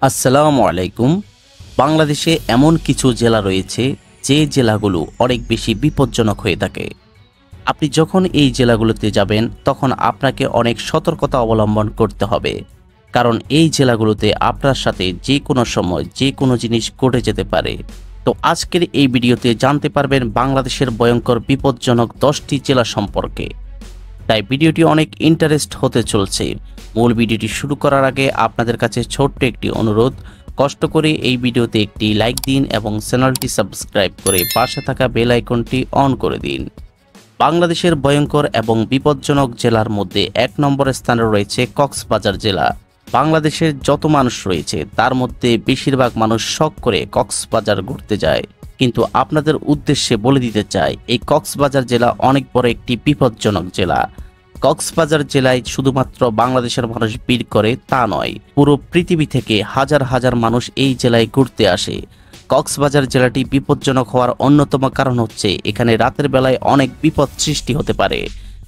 আসসালামু আলাইকুম। বাংলাদেশে এমন কিছু জেলা রয়েছে যে জেলাগুলো অনেক বেশি বিপজ্জনক হয়ে থাকে। আপনি যখন এই জেলাগুলোতে যাবেন তখন আপনাকে অনেক সতর্কতা অবলম্বন করতে হবে, কারণ এই জেলাগুলোতে আপনার সাথে যে কোনো সময় যে কোনো জিনিস ঘটে যেতে পারে। তো আজকের এই ভিডিওতে জানতে পারবেন বাংলাদেশের ভয়ঙ্কর বিপজ্জনক 10টি জেলা সম্পর্কে। তাই ভিডিওটি অনেক ইন্টারেস্ট হতে চলছে। মূল ভিডিওটি শুরু করার আগে আপনাদের কাছে ছোট্ট একটি অনুরোধ, কষ্ট করে এই ভিডিওতে একটি লাইক দিন এবং চ্যানেলটি সাবস্ক্রাইব করে পাশে থাকা বেল আইকনটি অন করে দিন। বাংলাদেশের ভয়ঙ্কর এবং বিপজ্জনক জেলার মধ্যে 1 নম্বর স্থানে রয়েছে কক্সবাজার জেলা। বাংলাদেশের যত মানুষ রয়েছে তার মধ্যে বেশিরভাগ মানুষ শখ করে কক্সবাজার ঘুরতে যায়, কিন্তু আপনাদের উদ্দেশ্যে বলে দিতে চাই এই কক্সবাজার জেলা অনেক বড় একটি বিপজ্জনক জেলা। কক্সবাজার জেলায় শুধুমাত্র বাংলাদেশের মানুষ ভিড় করে তা নয়, পুরো পৃথিবী থেকে হাজার হাজার মানুষ এই জেলায় ঘুরতে আসে। কক্সবাজার জেলাটি বিপজ্জনক হওয়ার অন্যতম কারণ হচ্ছে এখানে রাতের বেলায় অনেক বিপদ সৃষ্টি হতে পারে।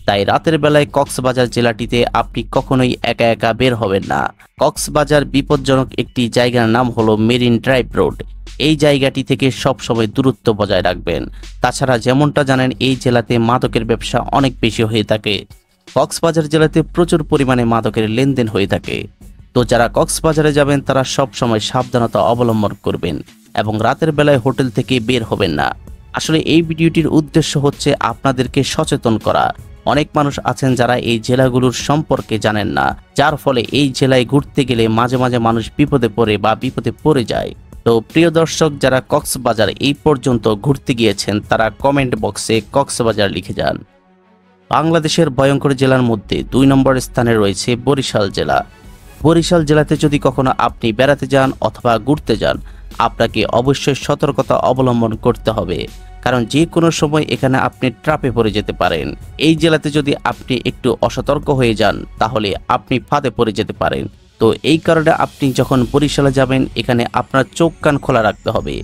তাই রাতের বেলায় কক্সবাজার জেলাটিতে আপনি কখনোই একা একা বের হবেন না। কক্সবাজার বিপজ্জনক একটি জায়গার নাম হলো মেরিন ড্রাইভ রোড। এই জায়গাটি থেকে সবসময় দূরত্ব বজায় রাখবেন। তাছাড়া যেমনটা জানেন এই জেলাতে মাদকের ব্যবসা অনেক বেশি হয়ে থাকে। কক্সবাজার জেলাতে প্রচুর পরিমাণে মাদকের লেনদেন হয়ে থাকে। তো যারা কক্সবাজারে যাবেন তারা সব সময় সাবধানতা অবলম্বন করবেন এবং রাতের বেলায় হোটেল থেকে বের হবেন না। আসলে এই ভিডিওটির উদ্দেশ্য হচ্ছে আপনাদেরকে সচেতন করা। অনেক মানুষ আছেন যারা এই জেলাগুলোর সম্পর্কে জানেন না, যার ফলে এই জেলায় ঘুরতে গেলে মাঝে মাঝে মানুষ বিপদে পড়ে বা বিপদে পড়ে যায়। তো প্রিয় দর্শক, যারা কক্সবাজার এই পর্যন্ত ঘুরতে গিয়েছেন তারা কমেন্ট বক্সে কক্সবাজার লিখে যান। বাংলাদেশের ভয়ঙ্কর জেলার মধ্যে 2 নম্বর স্থানে রয়েছে বরিশাল জেলা। বরিশাল জেলাতে যদি কখনো আপনি বেড়াতে যান অথবা ঘুরতে যান, আপনাকে অবশ্যই সতর্কতা অবলম্বন করতে হবে, কারণ যে কোনো সময় এখানে আপনি ট্র্যাপে পড়ে যেতে পারেন। এই জেলাতে যদি আপনি একটু অসতর্ক হয়ে যান তাহলে আপনি ফাঁদে পড়ে যেতে পারেন। তো এই কারণে আপনি যখন বরিশালে যাবেন এখানে আপনার চোখ কান খোলা রাখতে হবে।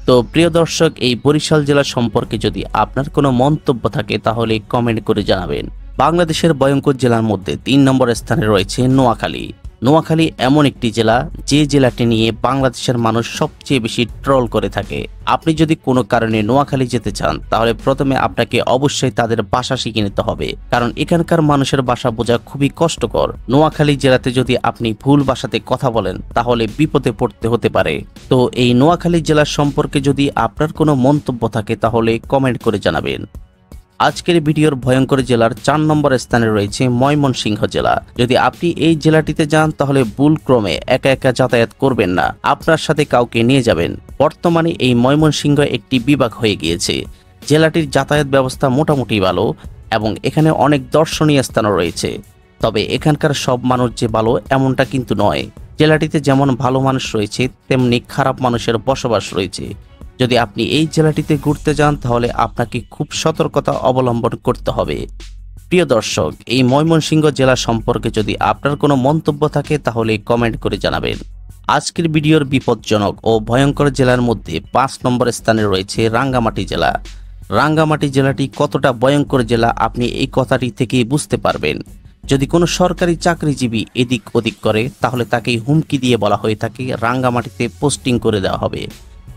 তো প্রিয় দর্শক, এই বরিশাল জেলা সম্পর্কে যদি আপনার কোনো মন্তব্য থাকে তাহলে কমেন্ট করে জানাবেন। বাংলাদেশের ভয়ঙ্কর জেলার মধ্যে 3 নম্বর স্থানে রয়েছে নোয়াখালী। নোয়াখালী এমন একটি জেলা যে জেলাটি নিয়ে বাংলাদেশের মানুষ সবচেয়ে বেশি ট্রল করে থাকে। আপনি যদি কোনো কারণে নোয়াখালী যেতে চান তাহলে প্রথমে আপনাকে অবশ্যই তাদের ভাষা শিখে নিতে হবে, কারণ এখানকার মানুষের ভাষা বোঝা খুবই কষ্টকর। নোয়াখালী জেলাতে যদি আপনি ভুল ভাষাতে কথা বলেন তাহলে বিপদে পড়তে হতে পারে। তো এই নোয়াখালী জেলা সম্পর্কে যদি আপনার কোনো মন্তব্য থাকে তাহলে কমেন্ট করে জানাবেন। আজকের ভিডিওর ভয়ঙ্কর জেলার 4 নম্বর স্থানে রয়েছে ময়মনসিংহ জেলা। যদি আপনি এই জেলাটিতে যান তাহলে ভুলক্রমে একা একা যাতায়াত করবেন না, আপনার সাথে কাউকে নিয়ে যাবেন। বর্তমানে এই ময়মনসিংহ একটি বিভাগ হয়ে গিয়েছে। জেলাটির যাতায়াত ব্যবস্থা মোটামুটি ভালো এবং এখানে অনেক দর্শনীয় স্থানও রয়েছে। তবে এখানকার সব মানুষ যে ভালো এমনটা কিন্তু নয়। জেলাটিতে যেমন ভালো মানুষ রয়েছে তেমনি খারাপ মানুষের বসবাস রয়েছে। যদি আপনি এই জেলাটিতে ঘুরতে যান তাহলে আপনাকে খুব সতর্কতা অবলম্বন করতে হবে। প্রিয় দর্শক, এই ময়মনসিংহ জেলা সম্পর্কে যদি আপনার কোনো মন্তব্য থাকে তাহলে কমেন্ট করে জানাবেন। আজকের ভিডিওর বিপজ্জনক ও ভয়ঙ্কর জেলার মধ্যে 5 নম্বর স্থানে রয়েছে রাঙ্গামাটি জেলা। রাঙ্গামাটি জেলাটি কতটা ভয়ঙ্কর জেলা আপনি এই কথাটি থেকেই বুঝতে পারবেন। যদি কোনো সরকারি চাকরিজীবী এদিক ওদিক করে তাহলে তাকে হুমকি দিয়ে বলা হয়ে থাকে রাঙ্গামাটিতে পোস্টিং করে দেওয়া হবে,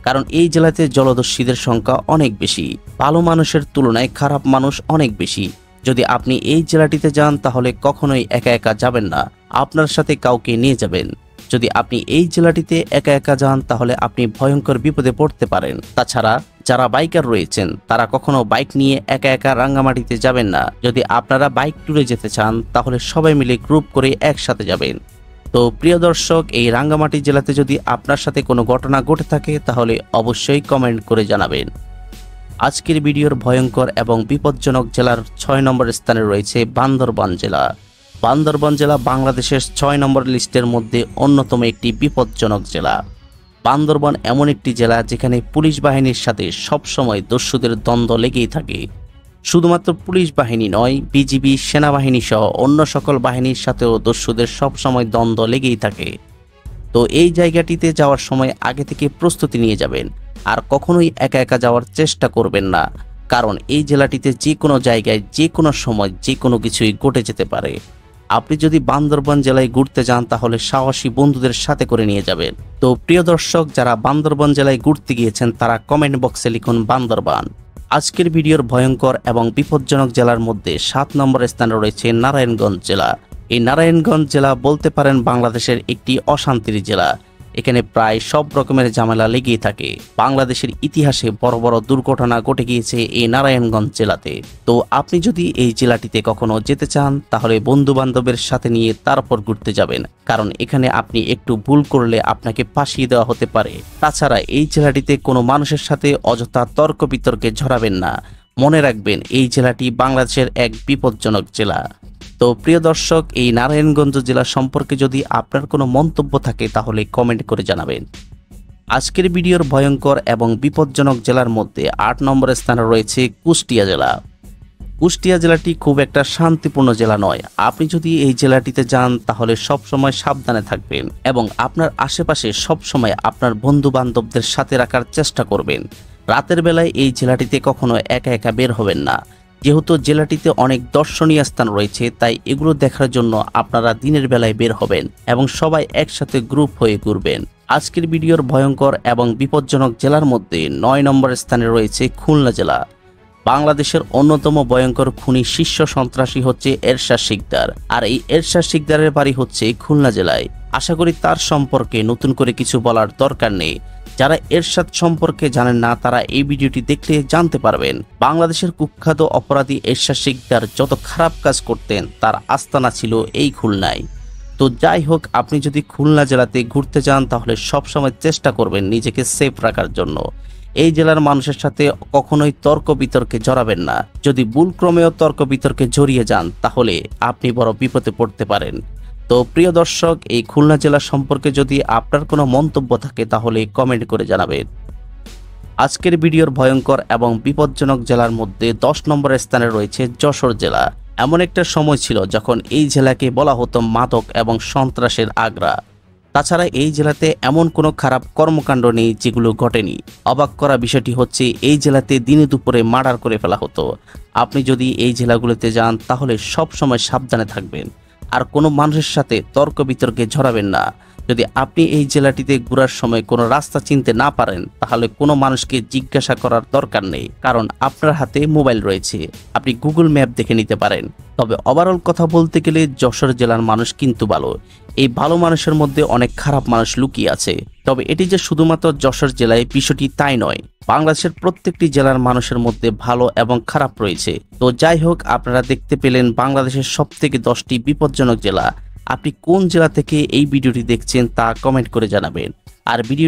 কারণ এই জেলাতে জলদস্যুদের সংখ্যা অনেক বেশি। ভালো মানুষের তুলনায় খারাপ মানুষ অনেক বেশি। যদি আপনি এই জেলাটিতে যান তাহলে কখনোই একা একা যাবেন না, আপনার সাথে কাউকে নিয়ে যাবেন। যদি আপনি এই জেলাটিতে একা একা যান তাহলে আপনি ভয়ঙ্কর বিপদে পড়তে পারেন। তাছাড়া যারা বাইকার রয়েছেন তারা কখনো বাইক নিয়ে একা একা রাঙ্গামাটিতে যাবেন না। যদি আপনারা বাইক ট্যুরে যেতে চান তাহলে সবাই মিলে গ্রুপ করে একসাথে যাবেন। তো প্রিয় দর্শক, এই রাঙ্গামাটি জেলাতে যদি আপনার সাথে কোনো ঘটনা ঘটে থাকে তাহলে অবশ্যই কমেন্ট করে জানাবেন। আজকের ভিডিওর ভয়ঙ্কর এবং বিপজ্জনক জেলার 6 নম্বর স্থানে রয়েছে বান্দরবান জেলা। বান্দরবান জেলা বাংলাদেশের 6 নম্বর লিস্টের মধ্যে অন্যতম একটি বিপজ্জনক জেলা। বান্দরবান এমন একটি জেলা যেখানে পুলিশ বাহিনীর সাথে সবসময় দস্যুদের দ্বন্দ্ব লেগেই থাকে। শুধুমাত্র পুলিশ বাহিনী নয়, বিজিবি, সেনাবাহিনী সহ অন্য সকল বাহিনীর সাথেও দস্যুদের সবসময় দ্বন্দ্ব লেগেই থাকে। তো এই জায়গাটিতে যাওয়ার সময় আগে থেকে প্রস্তুতি নিয়ে যাবেন আর কখনোই একা একা যাওয়ার চেষ্টা করবেন না, কারণ এই জেলাটিতে যে কোনো জায়গায় যে কোনো সময় যে কোনো কিছুই ঘটে যেতে পারে। আপনি যদি বান্দরবান জেলায় ঘুরতে যান তাহলে সাহসী বন্ধুদের সাথে করে নিয়ে যাবেন। তো প্রিয় দর্শক, যারা বান্দরবান জেলায় ঘুরতে গিয়েছেন তারা কমেন্ট বক্সে লিখুন বান্দরবান। আজকের ভিডিওর ভয়ঙ্কর এবং বিপজ্জনক জেলার মধ্যে 7 নম্বর স্থানে রয়েছে নারায়ণগঞ্জ জেলা। এই নারায়ণগঞ্জ জেলা বলতে পারেন বাংলাদেশের একটি অশান্তির জেলা। এখানে প্রায় সব রকমের ঝামেলা লেগেই থাকে। বাংলাদেশের ইতিহাসে বড় বড় দুর্ঘটনা ঘটে গিয়েছে এই নারায়ণগঞ্জ জেলাতে। তো আপনি যদি এই জেলাটিতে কখনো যেতে চান তাহলে বন্ধু বান্ধবের সাথে নিয়ে তারপর ঘুরতে যাবেন, কারণ এখানে আপনি একটু ভুল করলে আপনাকে ফাঁসিয়ে দেওয়া হতে পারে। তাছাড়া এই জেলাটিতে কোনো মানুষের সাথে অযথা তর্ক বিতর্কে জড়াবেন না। মনে রাখবেন এই জেলাটি বাংলাদেশের এক বিপজ্জনক জেলা। তো প্রিয় দর্শক, এই নারায়ণগঞ্জ জেলা সম্পর্কে যদি আপনার কোনো মন্তব্য থাকে তাহলে কমেন্ট করে জানাবেন। আজকের ভিডিওর ভয়ঙ্কর এবং বিপজ্জনক জেলার মধ্যে 8 নম্বর স্থানে রয়েছে কুষ্টিয়া জেলা। কুষ্টিয়া জেলাটি খুব একটা শান্তিপূর্ণ জেলা নয়। আপনি যদি এই জেলাটিতে যান তাহলে সব সময় সাবধানে থাকবেন এবং আপনার আশেপাশে সব সময় আপনার বন্ধু বান্ধবদের সাথে রাখার চেষ্টা করবেন। রাতের বেলায় এই জেলাটিতে কখনো একা একা বের হবেন না। যেহেতু জেলাটিতে অনেক দর্শনীয় স্থান রয়েছে, তাই এগুলো দেখার জন্য আপনারা দিনের বেলায় বের হবেন এবং সবাই একসাথে গ্রুপ হয়ে ঘুরবেন। আজকের ভিডিওর ভয়ঙ্কর এবং বিপজ্জনক জেলার মধ্যে 9 নম্বর স্থানে রয়েছে খুলনা জেলা। বাংলাদেশের অন্যতম ভয়ঙ্কর খুনি শীর্ষ সন্ত্রাসী হচ্ছে এরশাদ শিকদার, আর এই এরশাদ শিকদারের বাড়ি হচ্ছে খুলনা জেলায়। আশা করি তার সম্পর্কে নতুন করে কিছু বলার দরকার নেই। যারা এরশাদ সম্পর্কে জানেন না তারা এই ভিডিওটি দেখলে জানতে পারবেন। বাংলাদেশের কুখ্যাত অপরাধী এরশাদ শিকদার যত খারাপ কাজ করতেন তার আস্তানা ছিল এই খুলনায়। তো যাই হোক, আপনি যদি খুলনা জেলাতে ঘুরতে যান তাহলে সবসময় চেষ্টা করবেন নিজেকে সেফ রাখার জন্য। এই জেলার মানুষের সাথে কখনোই তর্ক বিতর্কে জড়াবেন না। যদি ভুলক্রমেও তর্ক বিতর্কে জড়িয়ে যান তাহলে আপনি বড় বিপদে পড়তে পারেন। তো প্রিয় দর্শক, এই খুলনা জেলা সম্পর্কে যদি আপনার কোনো মন্তব্য থাকে তাহলে কমেন্ট করে জানাবেন। আজকের ভিডিওর ভয়ঙ্কর এবং বিপজ্জনক জেলার মধ্যে 10 নম্বর স্থানে রয়েছে যশোর জেলা। এমন একটা সময় ছিল যখন এই জেলাকে বলা হতো মাদক এবং সন্ত্রাসের আগ্রা। তাছাড়া এই জেলাতে এমন কোনো খারাপ কর্মকাণ্ড নেই যেগুলো ঘটেনি। অবাক করা বিষয়টি হচ্ছে এই জেলাতে দিনে দুপুরে মার্ডার করে ফেলা হতো। আপনি যদি এই জেলাগুলোতে যান তাহলে সব সময় সাবধানে থাকবেন আর কোনো মানুষের সাথে তর্ক বিতর্কে জড়াবেন না। যদি আপনি এই জেলাটিতে ঘোরার সময় কোনো রাস্তা চিনতে না পারেন তাহলে কোনো মানুষকে জিজ্ঞাসা করার দরকার নেই, কারণ আপনার হাতে মোবাইল রয়েছে, আপনি গুগল ম্যাপ দেখে নিতে পারেন। তবে ওভারঅল কথা বলতে গেলে যশোর জেলার মানুষ কিন্তু ভালো। এই ভালো মানুষের মধ্যে অনেক খারাপ মানুষ লুকিয়ে আছে। তবে এটি যে শুধুমাত্র যশোর জেলায় বিষয়টি তাই নয়, বাংলাদেশের প্রত্যেকটি জেলার মানুষের মধ্যে ভালো এবং খারাপ রয়েছে। তো যাই হোক, আপনারা দেখতে পেলেন বাংলাদেশের সবথেকে 10টি বিপজ্জনক জেলা। আপনি কোন জেলা থেকে এই ভিডিওটি দেখছেন তা কমেন্ট করে জানাবেন। আর ভিডিও